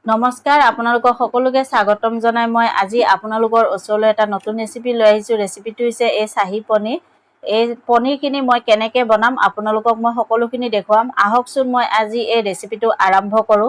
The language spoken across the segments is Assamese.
নমস্কাৰ আপোনালোকক সকলোকে স্বাগতম জনাই মই আজি আপোনালোকৰ ওচৰলৈ এটা নতুন ৰেচিপি লৈ আহিছো ৰেচিপিটো হৈছে এই শাহী পনীৰ এই পনীৰখিনি মই কেনেকৈ বনাম আপোনালোকক মই সকলোখিনি দেখুৱাম আহকচোন মই আজি এই ৰেচিপিটো আৰম্ভ কৰো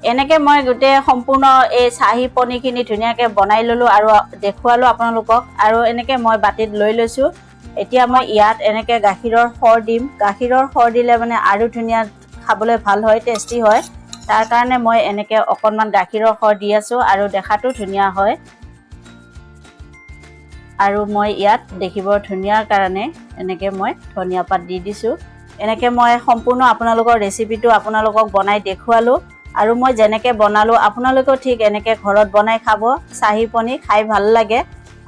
এনেকে মই গুটে সম্পূৰ্ণ এই শাহী পনীৰখিনি ধুনিয়াকে বনাই ললো আৰু দেখুৱালো আপোনালোকক আৰু এনেকে মই বাটিত লৈ লৈছো এতিয়া মই ইয়াত এনেকে গাখীৰৰ সৰ দিম গাখীৰৰ সৰ দিলে মানে আৰু ধুনিয়া খাবলৈ ভাল হয় টেষ্টি হয় তাৰ কাৰণে মই এনেকে অকনমান গাখীৰৰ সৰ দি আছো আৰু দেখাটো ধুনিয়া হয় আৰু মই ইয়াত দেখিব ধুনিয়াৰ কাৰণে এনেকে মই ধনিয়া পাত দি দিছো এনেকে মই সম্পূৰ্ণ আপোনালোকৰ ৰেচিপিটো আপোনালোকক বনাই দেখুৱালো আৰু মই যেনেকে বনালো আপোনালোকেও ঠিক এনেকে ঘৰত বনাই খাব শাহী পনীৰ খাই ভাল লাগে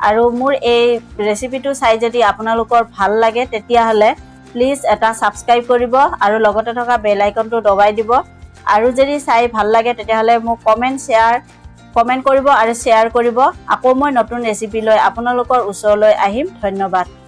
আৰু মোৰ এই ৰেচিপিটো চাই যদি আপোনালোকৰ ভাল লাগে তেতিয়া হলে প্লিজ এটা সাবস্ক্ৰাইব কৰিব আৰু লগতে থকা বেল আইকনটো দবাই দিব আৰু যদি চাই ভাল লাগে তেতিয়া হলে মোক কমেন্ট কৰিব আৰু শেয়াৰ কৰিব আকৌ মই নতুন ৰেচিপি লৈ আপোনালোকৰ ওচৰলৈ আহিম ধন্যবাদ